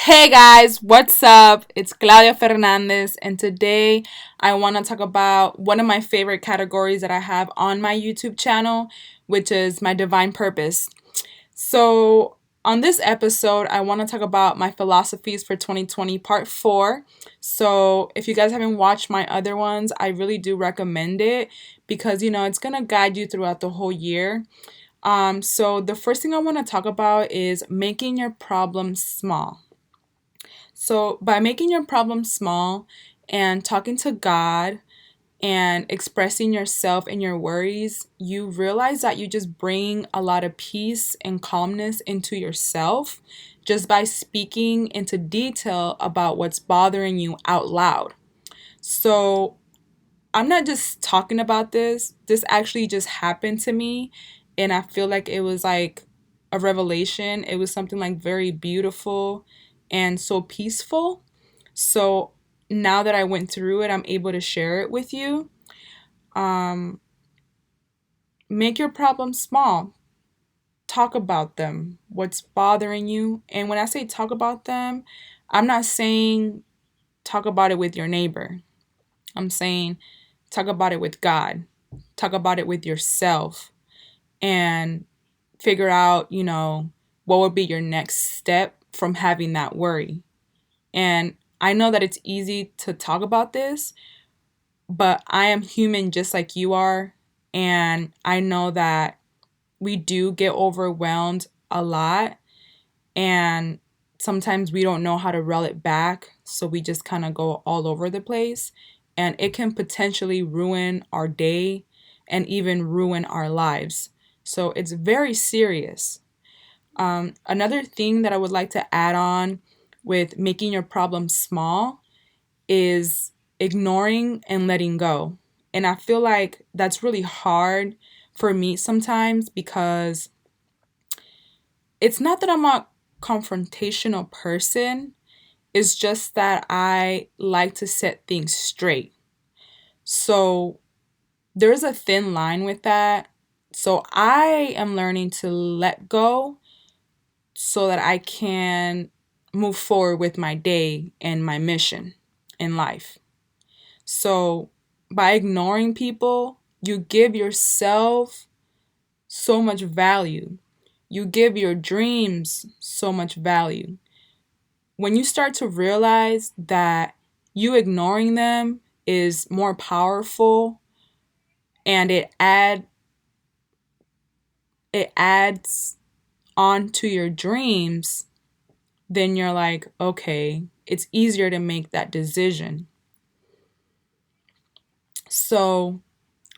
Hey guys, what's up? It's Claudia Fernandez, and today I want to talk about one of my favorite categories that I have on my YouTube channel, which is my divine purpose. So, on this episode, I want to talk about my philosophies for 2020, part 4. So, if you guys haven't watched my other ones, I really do recommend it because it's going to guide you throughout the whole year. So, the first thing I want to talk about is making your problems small. So, by making your problem small and talking to God and expressing yourself and your worries, you realize that you just bring a lot of peace and calmness into yourself just by speaking into detail about what's bothering you out loud. So, I'm not just talking about this, this actually just happened to me, and I feel like it was like a revelation. It was something like very beautiful and so peaceful. So now that I went through it, I'm able to share it with you. Um, make your problems small. Talk about them. What's bothering you? And when I say talk about them, I'm not saying talk about it with your neighbor. I'm saying talk about it with God. Talk about it with yourself and figure out, what would be your next step from having that worry. And I know that it's easy to talk about this, but I am human just like you are. And I know that we do get overwhelmed a lot. And sometimes we don't know how to reel it back. So we just kind of go all over the place. And it can potentially ruin our day and even ruin our lives. So it's very serious. Another thing that I would like to add on with making your problem small is ignoring and letting go. And I feel like that's really hard for me sometimes because it's not that I'm a confrontational person, it's just that I like to set things straight. So there's a thin line with that. So I am learning to let go so that I can move forward with my day and my mission in life. So, by ignoring people, you give yourself so much value. You give your dreams so much value. When you start to realize that you ignoring them is more powerful and it adds on to your dreams, then you're like, okay, it's easier to make that decision. So,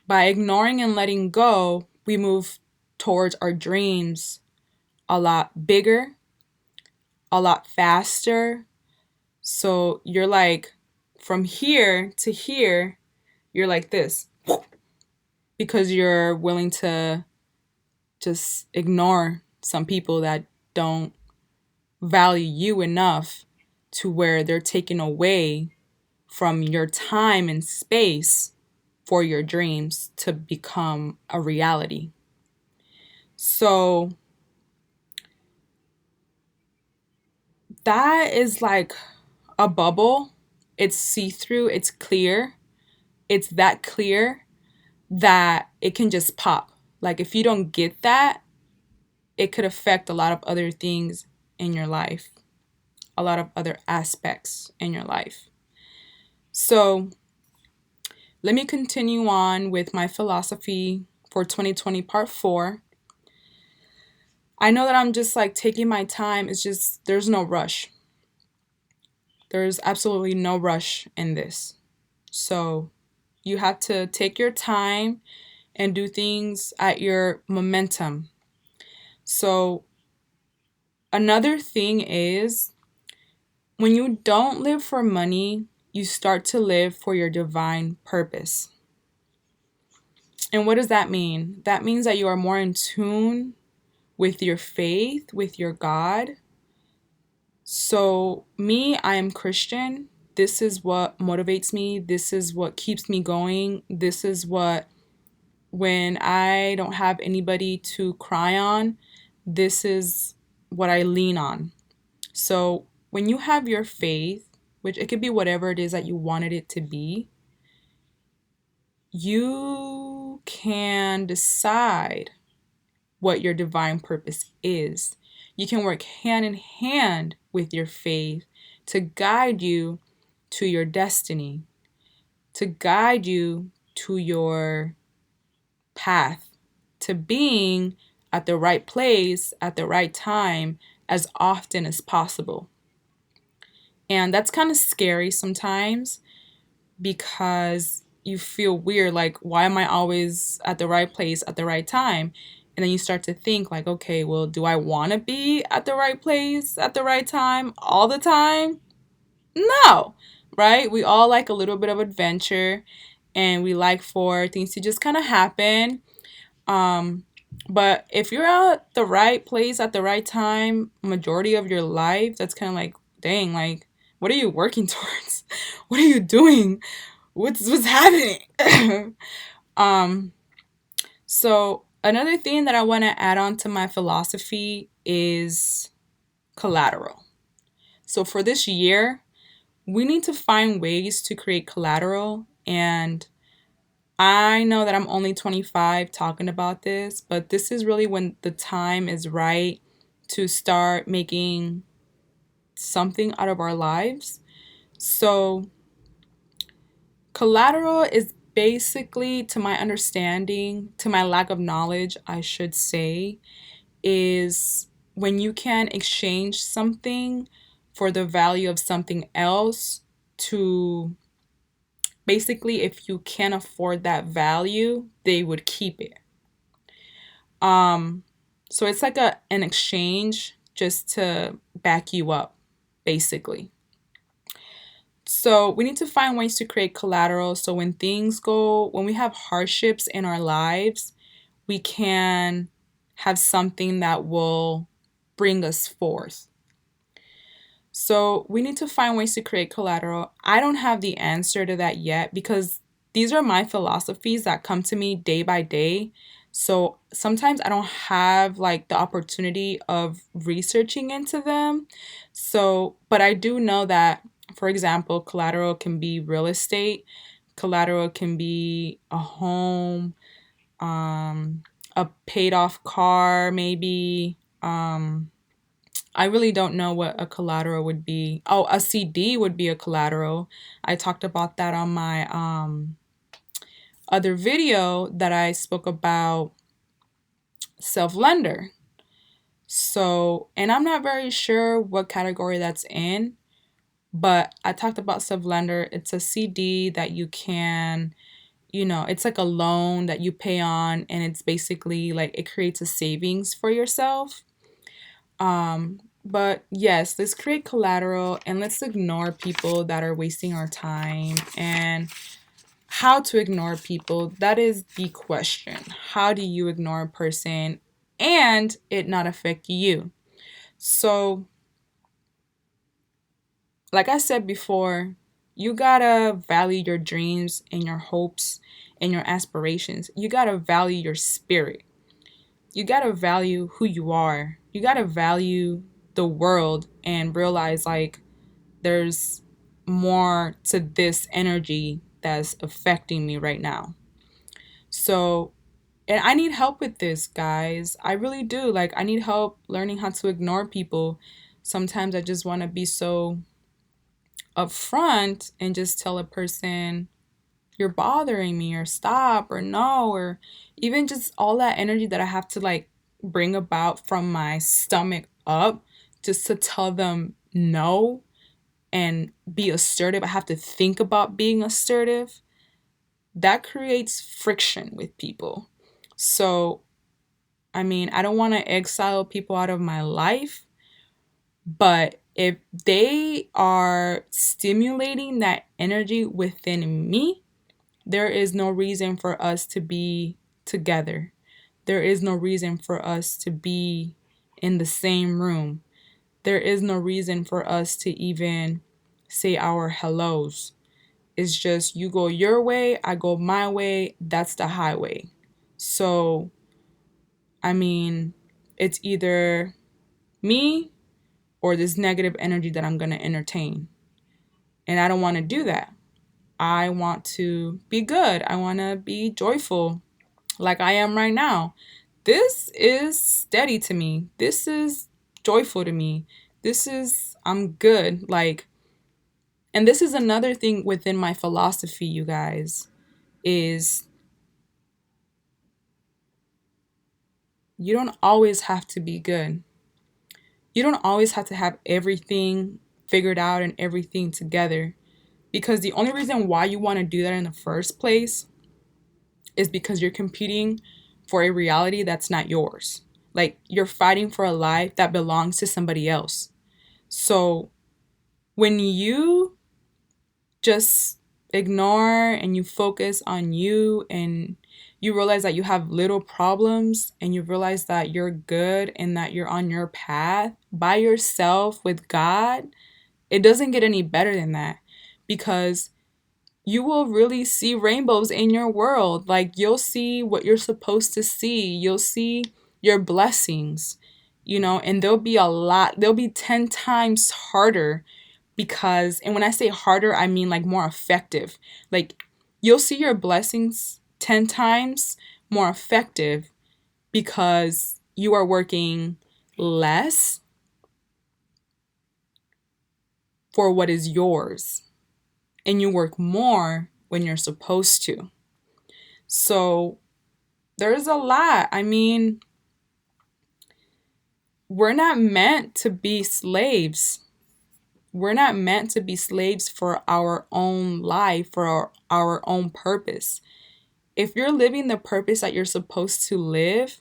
by ignoring and letting go, we move towards our dreams a lot bigger, a lot faster. So you're like, from here to here, you're like this because you're willing to just ignore some people that don't value you enough to where they're taking away from your time and space for your dreams to become a reality. So that is like a bubble. It's see through, it's clear. It's that clear that it can just pop. Like, if you don't get that, it could affect a lot of other things in your life, a lot of other aspects in your life. So, let me continue on with my philosophy for 2020, part 4. I know that I'm just like taking my time. It's just, there's no rush. There's absolutely no rush in this. So, you have to take your time and do things at your momentum. So, another thing is when you don't live for money, you start to live for your divine purpose. And what does that mean? That means that you are more in tune with your faith, with your God. So, me, I am Christian. This is what motivates me. This is what keeps me going. This is what, when I don't have anybody to cry on, this is what I lean on. So when you have your faith, which it could be whatever it is that you wanted it to be, you can decide what your divine purpose is. You can work hand in hand with your faith to guide you to your destiny, to guide you to your path, to being at the right place at the right time as often as possible. And that's kind of scary sometimes because you feel weird, like, why am I always at the right place at the right time? And then you start to think, like, okay, well, do I want to be at the right place at the right time all the time? No, right? We all like a little bit of adventure and we like for things to just kind of happen. Um, but if you're at the right place at the right time, majority of your life, that's kind of like, dang, like, what are you working towards? What are you doing? What's happening? um, so another thing that I want to add on to my philosophy is collateral. So for this year, we need to find ways to create collateral. And I know that I'm only 25 talking about this, but this is really when the time is right to start making something out of our lives. So, collateral is basically, to my understanding, to my lack of knowledge, I should say, is when you can exchange something for the value of something else to basically, if you can't afford that value, they would keep it. Um, so it's like an exchange just to back you up, basically. So we need to find ways to create collateral so when we have hardships in our lives, we can have something that will bring us forth. So we need to find ways to create collateral. I don't have the answer to that yet because these are my philosophies that come to me day by day. So sometimes I don't have like the opportunity of researching into them. So, but I do know that, for example, collateral can be real estate, collateral can be a home, a paid off car, maybe. I really don't know what a collateral would be. Oh, a CD would be a collateral. I talked about that on my other video that I spoke about self lender. So, and I'm not very sure what category that's in, but I talked about self lender. It's a CD that you can, it's like a loan that you pay on, and it's basically like it creates a savings for yourself. But yes, let's create collateral and let's ignore people that are wasting our time. And how to ignore people, that is the question. How do you ignore a person and it not affect you? So, like I said before, you gotta value your dreams and your hopes and your aspirations. You gotta value your spirit. You gotta value who you are. You gotta value the world and realize like there's more to this energy that's affecting me right now. So, and I need help with this, guys. I really do. Like, I need help learning how to ignore people. Sometimes I just want to be so upfront and just tell a person, you're bothering me, or stop, or no, or even just all that energy that I have to like bring about from my stomach up just to tell them no and be assertive. I have to think about being assertive. That creates friction with people. So, I mean, I don't want to exile people out of my life, but if they are stimulating that energy within me, there is no reason for us to be together. There is no reason for us to be in the same room. There is no reason for us to even say our hellos. It's just you go your way, I go my way, that's the highway. So, I mean, it's either me or this negative energy that I'm going to entertain. And I don't want to do that. I want to be good. I want to be joyful like I am right now. This is steady to me. This is joyful to me. I'm good. Like, and this is another thing within my philosophy, you guys, is you don't always have to be good. You don't always have to have everything figured out and everything together. Because the only reason why you want to do that in the first place is because you're competing for a reality that's not yours. Like you're fighting for a life that belongs to somebody else. So when you just ignore and you focus on you and you realize that you have little problems and you realize that you're good and that you're on your path by yourself with God, it doesn't get any better than that because you will really see rainbows in your world. Like you'll see what you're supposed to see. You'll see your blessings, and they'll be 10 times harder because, and when I say harder, I mean like more effective. Like you'll see your blessings 10 times more effective because you are working less for what is yours and you work more when you're supposed to. So there's a lot. I mean, we're not meant to be slaves. We're not meant to be slaves for our own life, for our own purpose. If you're living the purpose that you're supposed to live,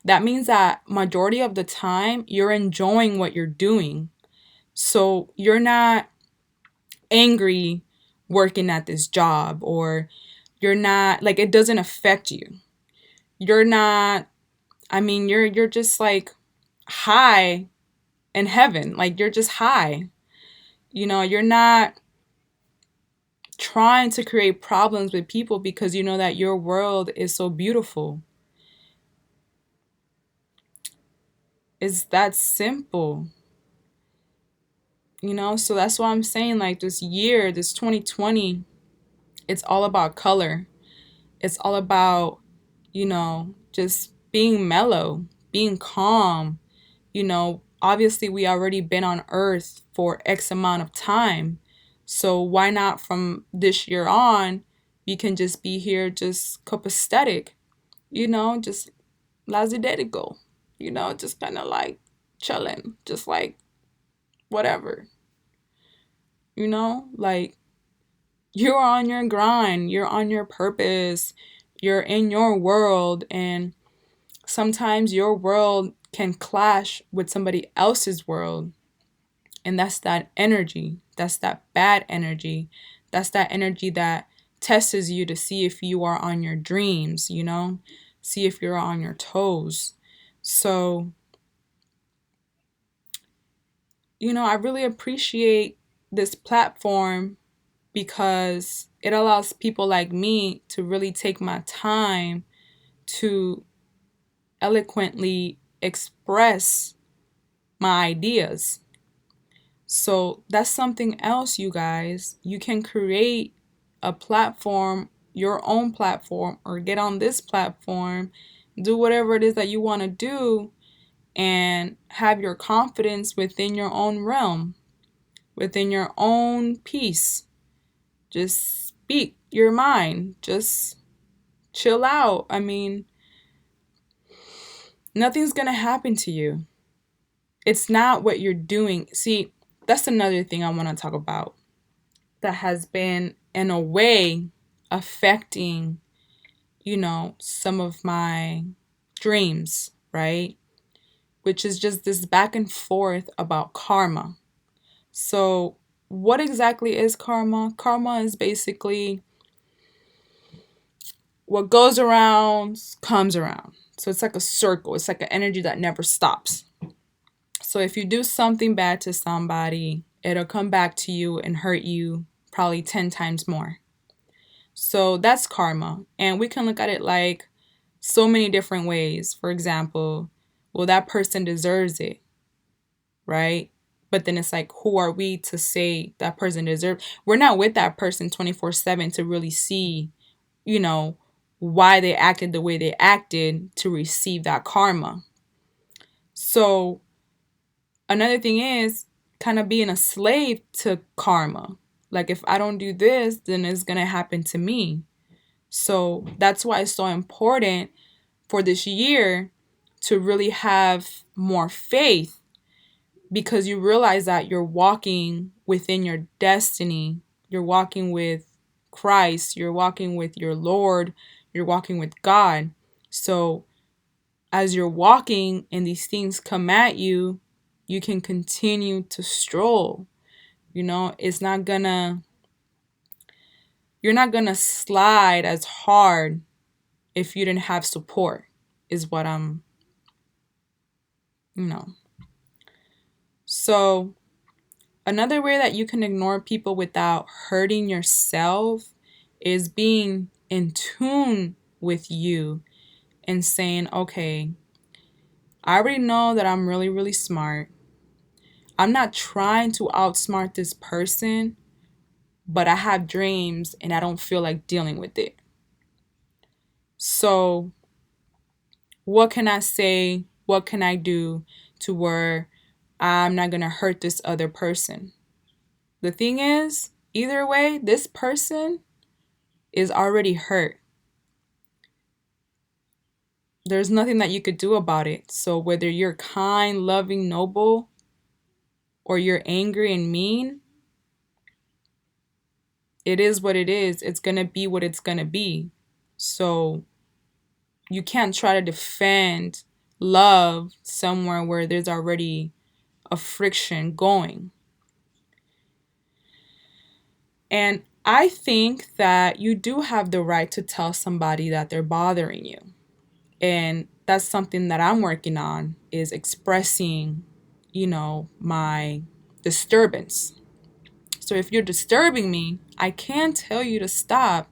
that means that majority of the time you're enjoying what you're doing. So you're not angry working at this job, or you're not like it doesn't affect you. You're not, I mean, you're just like high in heaven. Like you're just high. You're not trying to create problems with people because you know that your world is so beautiful. It's that simple. So that's why I'm saying like this year, this 2020, it's all about color. It's all about, just being mellow, being calm. Obviously we already been on earth for X amount of time. So why not from this year on, we can just be here just copacetic, just lazidico, just kind of like chilling, just like whatever, like you're on your grind, you're on your purpose, you're in your world, and sometimes your world can clash with somebody else's world. And that's that energy. That's that bad energy. That's that energy that tests you to see if you are on your dreams, see if you're on your toes. So, I really appreciate this platform because it allows people like me to really take my time to eloquently express my ideas. So that's something else, you guys. You can create a platform, your own platform, or get on this platform, do whatever it is that you want to do, and have your confidence within your own realm, within your own peace. Just speak your mind. Just chill out. I mean, nothing's going to happen to you. It's not what you're doing. See, that's another thing I want to talk about that has been, in a way, affecting, some of my dreams, right? Which is just this back and forth about karma. So, what exactly is karma? Karma is basically what goes around comes around. So, it's like a circle, it's like an energy that never stops. So if you do something bad to somebody, it'll come back to you and hurt you probably 10 times more. So that's karma. And we can look at it like so many different ways. For example, well, that person deserves it, right? But then it's like, who are we to say that person deserves? We're not with that person 24/7 to really see, you know, why they acted the way they acted to receive that karma. So another thing is kind of being a slave to karma. Like, if I don't do this, then it's going to happen to me. So that's why it's so important for this year to really have more faith, because you realize that you're walking within your destiny. You're walking with Christ. You're walking with your Lord. You're walking with God. So as you're walking and these things come at you, you can continue to stroll. It's not gonna, you're not gonna slide as hard if you didn't have support, is what I'm, you know. So another way that you can ignore people without hurting yourself is being in tune with you and saying, okay, I already know that I'm really, really smart. I'm not trying to outsmart this person, but I have dreams and I don't feel like dealing with it. So, what can I say? What can I do to where I'm not going to hurt this other person? The thing is, either way, this person is already hurt. There's nothing that you could do about it. So, whether you're kind, loving, noble, or you're angry and mean, it is what it is. It's going to be what it's going to be. So, you can't try to defend love somewhere where there's already a friction going. And I think that you do have the right to tell somebody that they're bothering you. And that's something that I'm working on, is expressing, my disturbance. So if you're disturbing me, I can tell you to stop.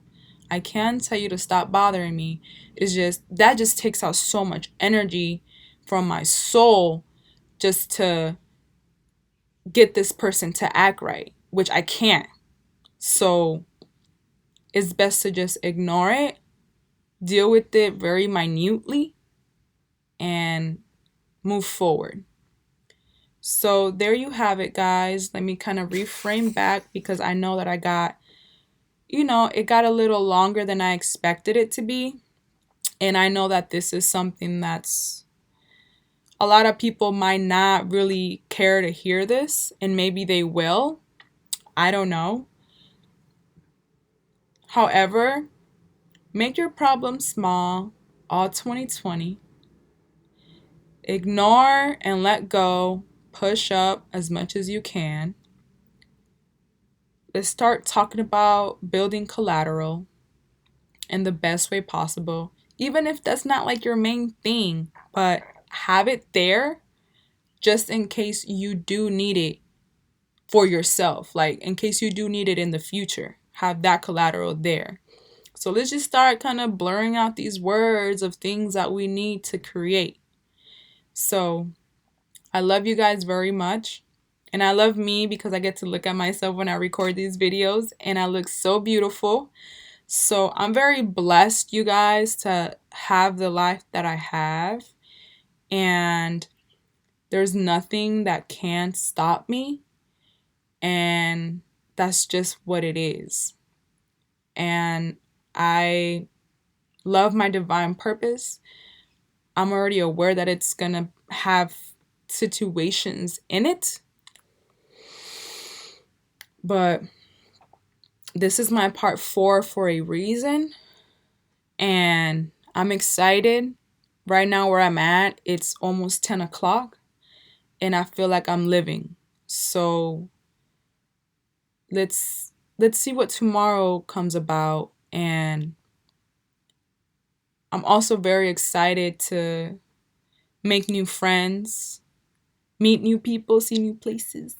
I can tell you to stop bothering me. It's just that just takes out so much energy from my soul just to get this person to act right, which I can't. So it's best to just ignore it, deal with it very minutely, and move forward. So there you have it, guys. Let me kind of reframe back, because I know that it got a little longer than I expected it to be. And I know that this is something that's a lot of people might not really care to hear this, and maybe they will. I don't know. However, make your problem small, all 2020. Ignore and let go. Push up as much as you can. Let's start talking about building collateral in the best way possible. Even if that's not like your main thing, but have it there just in case you do need it for yourself. Like, in case you do need it in the future, have that collateral there. So let's just start kind of blurring out these words of things that we need to create. So I love you guys very much. And I love me because I get to look at myself when I record these videos and I look so beautiful. So I'm very blessed, you guys, to have the life that I have. And there's nothing that can stop me. And that's just what it is. And I love my divine purpose. I'm already aware that it's going to have situations in it. But this is my part 4 for a reason. And I'm excited. Right now where I'm at, it's almost 10 o'clock. And I feel like I'm living. So let's see what tomorrow comes about. And I'm also very excited to make new friends, meet new people, see new places.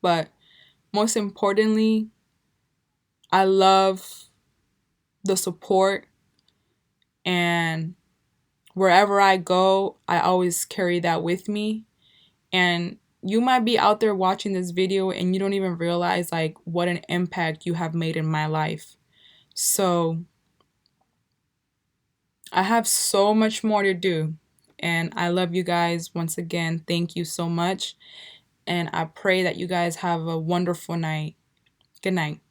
But most importantly, I love the support, and wherever I go, I always carry that with me. And you might be out there watching this video and you don't even realize like what an impact you have made in my life. So I have so much more to do. And I love you guys once again. Thank you so much. And I pray that you guys have a wonderful night. Good night.